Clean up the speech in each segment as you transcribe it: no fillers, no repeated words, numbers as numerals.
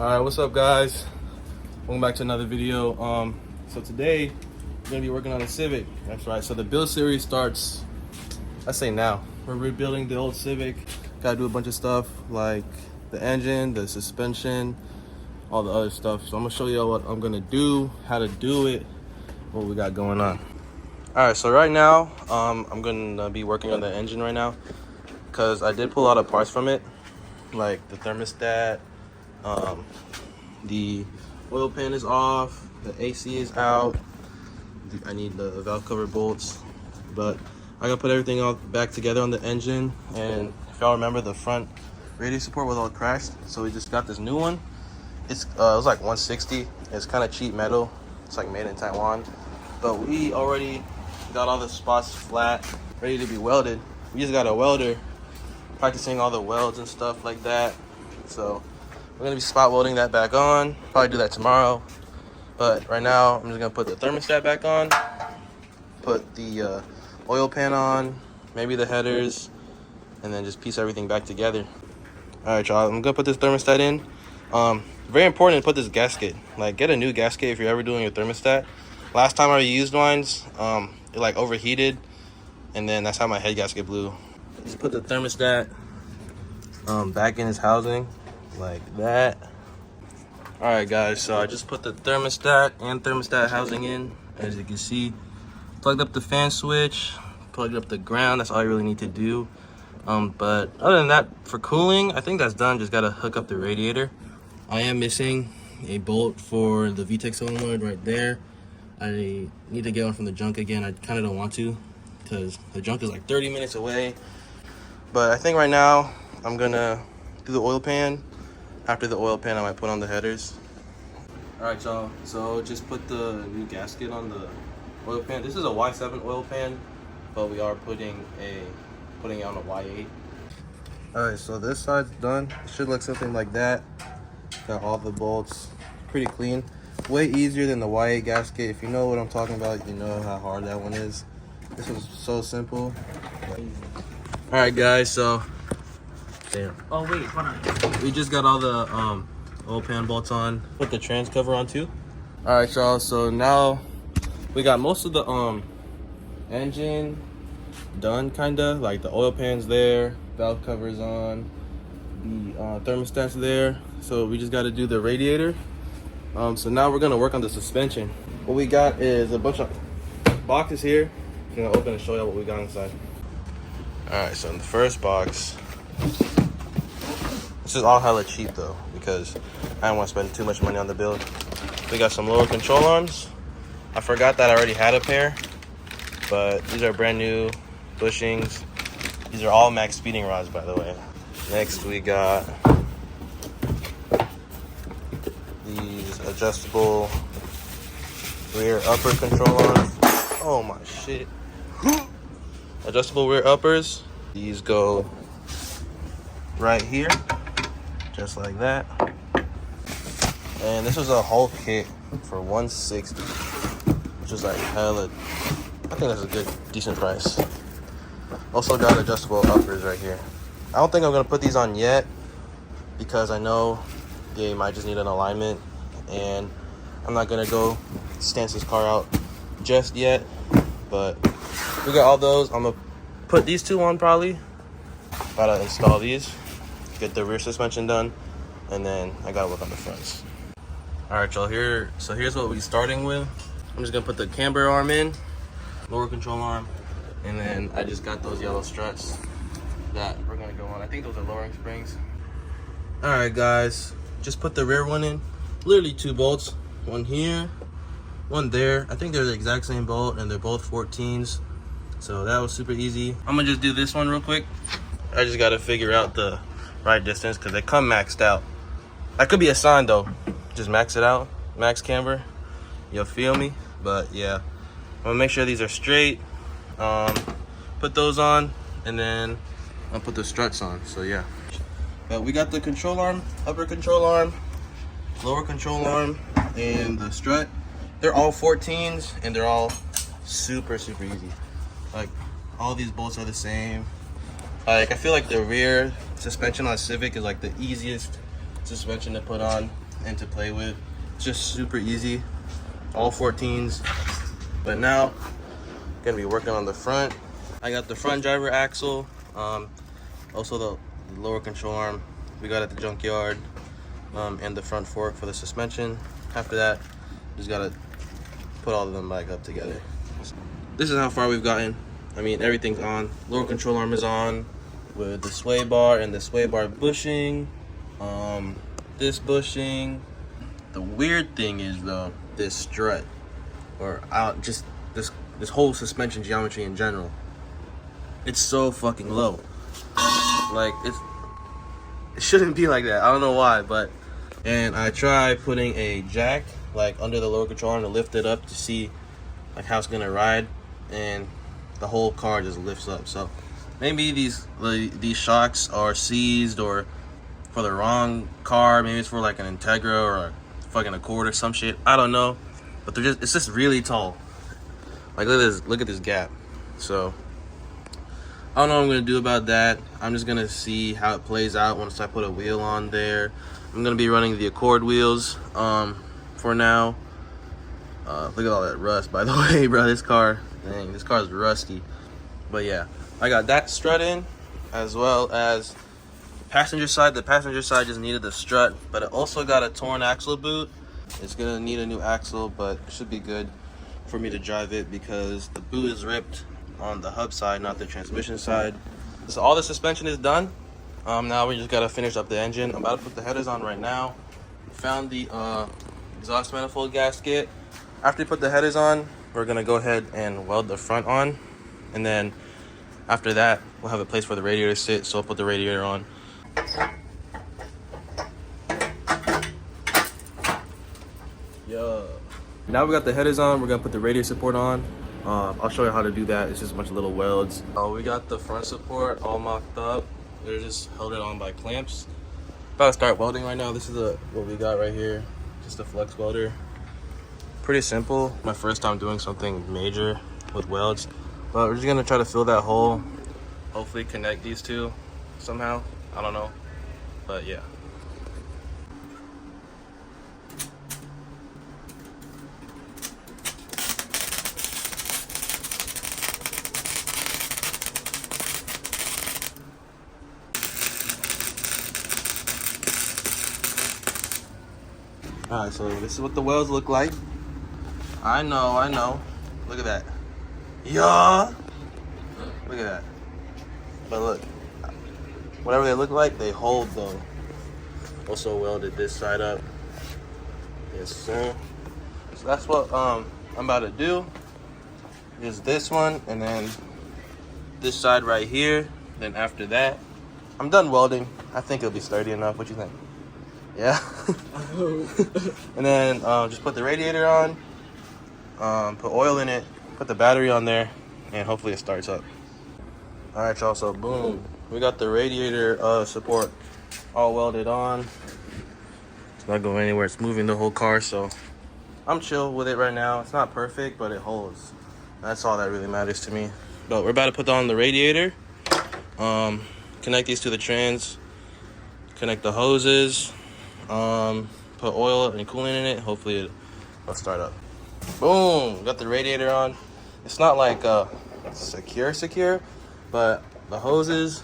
Alright, what's up guys? Welcome back to another video. So today we're gonna be working on a Civic. That's right. So the build series starts, I say now. We're rebuilding the old Civic. Gotta do a bunch of stuff like the engine, the suspension, all the other stuff. So I'm gonna show you what I'm gonna do, how to do it, what we got going on. Alright, so right now, I'm gonna be working on the engine right now because I did pull out parts from it, like the thermostat. The oil pan is off, the AC is out. I need the valve cover bolts, but I gotta put everything all back together on the engine. And if y'all remember, the front radiator support was all crashed, so we just got this new one. It was like 160. It's kind of cheap metal. It's like made in Taiwan, but we already got all the spots flat, ready to be welded. We just got a welder practicing all the welds and stuff like that. So we're gonna be spot welding that back on. Probably do that tomorrow. But right now, I'm just gonna put the thermostat back on, put the oil pan on, maybe the headers, and then just piece everything back together. All right, y'all, I'm gonna put this thermostat in. Very important to put this gasket. Like, get a new gasket if you're ever doing your thermostat. Last time I used mines, it like overheated, and then that's how my head gasket blew. Just put the thermostat back in its housing. Like that. All right guys, so I just put the thermostat and thermostat housing in. As you can see, plugged up the fan switch, plugged up the ground. That's all you really need to do. But other than that, for cooling, I think that's done. Just gotta hook up the radiator. I am missing a bolt for the VTEC solenoid right there. I need to get one from the junk again. I kind of don't want to because the junk is like 30 minutes away. But I think right now I'm gonna do the oil pan. After the oil pan, I might put on the headers. All right, y'all. So just put the new gasket on the oil pan. This is a Y7 oil pan, but we are putting it on a Y8. All right, so this side's done. It should look something like that. Got all the bolts, pretty clean. Way easier than the Y8 gasket. If you know what I'm talking about, you know how hard that one is. This was so simple. All right, guys. So. Damn. Oh wait, hold on. We just got all the oil pan bolts on. Put the trans cover on too. All right, y'all. So now we got most of the engine done, kinda. Like the oil pan's there, valve cover's on, the thermostat's there. So we just got to do the radiator. So now we're gonna work on the suspension. What we got is a bunch of boxes here. I'm gonna open and show you what we got inside. All right. So in the first box. This is all hella cheap though, because I don't want to spend too much money on the build. We got some lower control arms. I forgot that I already had a pair, but these are brand new bushings. These are all max speeding rods, by the way. Next we got these adjustable rear upper control arms. Oh my shit. Adjustable rear uppers. These go right here. Just like that. And this was a whole kit for $160, which is like hella. I think that's a good, decent price. Also got adjustable uppers right here. I don't think I'm gonna put these on yet because I know they might just need an alignment, and I'm not gonna go stance this car out just yet. But we got all those. I'm gonna put these two on probably. Gotta install these. Get the rear suspension done, and then I gotta work on the fronts. All right, y'all. So here's what we're starting with. I'm just gonna put the camber arm in, lower control arm, and then I just got those yellow struts that we're gonna go on. I think those are lowering springs. All right, guys. Just put the rear one in. Literally 2 bolts. One here, one there. I think they're the exact same bolt, and they're both 14s. So that was super easy. I'm gonna just do this one real quick. I just gotta figure out the right distance because they come maxed out. That could be a sign though. Just max it out, max camber. You'll feel me? But yeah, I'm gonna make sure these are straight. Put those on, and then I'll put the struts on. So yeah. But we got the control arm, upper control arm, lower control arm, and the strut. They're all 14s, and they're all super easy. Like all these bolts are the same. Like I feel like the rear suspension on Civic is like the easiest suspension to put on. and to play with. It's just super easy, all 14s. But now, gonna be working on the front. I got the front driver axle, also the lower control arm we got at the junkyard, and the front fork for the suspension. After that, just gotta put all of them back up together. This is how far we've gotten. I mean, everything's on. Lower control arm is on with the sway bar and the sway bar bushing. This bushing. The weird thing is though, this strut, or just this whole suspension geometry in general. It's so fucking low. Like it shouldn't be like that. I don't know why, but and I tried putting a jack like under the lower control arm to lift it up to see like how it's gonna ride, and the whole car just lifts up. So maybe these shocks are seized or for the wrong car. Maybe it's for like an Integra or a fucking Accord or some shit. I don't know, but it's just really tall. Like look at this gap. So I don't know what I'm gonna do about that. I'm just gonna see how it plays out once I put a wheel on there. I'm gonna be running the Accord wheels for now. Look at all that rust, by the way, bro. This car is rusty. But yeah, I got that strut in, as well as passenger side. The passenger side just needed the strut, but it also got a torn axle boot. It's gonna need a new axle, but it should be good for me to drive it because the boot is ripped on the hub side, not the transmission side. So all the suspension is done. Now we just gotta finish up the engine. I'm about to put the headers on right now. Found the exhaust manifold gasket. After we put the headers on, we're gonna go ahead and weld the front on, and then after that we'll have a place for the radiator to sit, so I'll put the radiator on. Yeah. Now we got the headers on, we're gonna put the radiator support on. I'll show you how to do that. It's just a bunch of little welds. We got the front support all mocked up. They're just held it on by clamps. About to start welding right now. This is what we got right here, just a flex welder. Pretty simple. My first time doing something major with welds, but we're just gonna try to fill that hole. Hopefully connect these two somehow. I don't know, but yeah. Alright, so this is what the welds look like. I know. Look at that. Yeah. Look at that. But look, whatever they look like, they hold though. Also welded this side up. Yes, sir. So that's what I'm about to do. Is this one, and then this side right here. Then after that, I'm done welding. I think it'll be sturdy enough. What you think? Yeah. And then just put the radiator on, put oil in it, put the battery on there, and hopefully it starts up. All right, y'all, so boom, we got the radiator support all welded on. It's not going anywhere. It's moving the whole car, so I'm chill with it right now. It's not perfect, but it holds. That's all that really matters to me. But we're about to put on the radiator, connect these to the trans, connect the hoses, put oil and coolant in it. Hopefully it'll start up. Boom, got the radiator on. It's not like secure, but the hoses,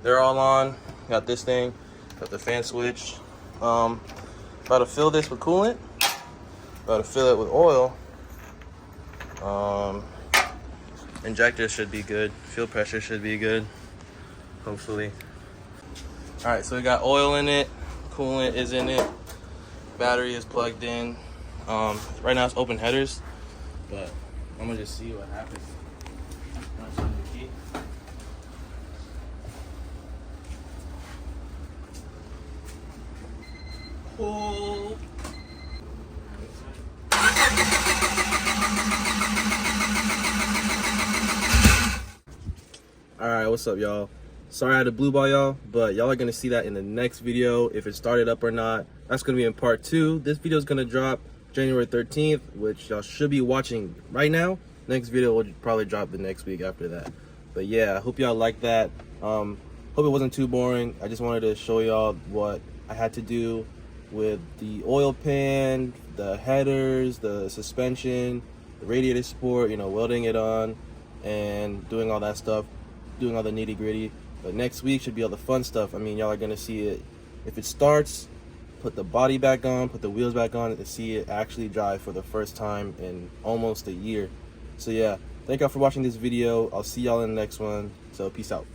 they're all on. Got this thing, got the fan switch. About to fill this with coolant, about to fill it with oil. Injector should be good, fuel pressure should be good, hopefully. All right, so we got oil in it, coolant is in it, battery is plugged in. Right now it's open headers, but I'm gonna just see what happens. I'm gonna turn the key. Oh. Alright, what's up, y'all? Sorry I had to blue ball y'all, but y'all are gonna see that in the next video, if it started up or not. That's gonna be in part 2. This video is gonna drop January 13th, which y'all should be watching right now. Next video will probably drop the next week after that. But yeah, I hope y'all like that. Hope it wasn't too boring. I just wanted to show y'all what I had to do with the oil pan, the headers, the suspension, the radiator support, you know, welding it on and doing all that stuff, doing all the nitty gritty. But next week should be all the fun stuff. I mean, y'all are gonna see it. If it starts, put the body back on, put the wheels back on, and see it actually drive for the first time in almost a year. So yeah, thank y'all for watching this video. I'll see y'all in the next one. So peace out.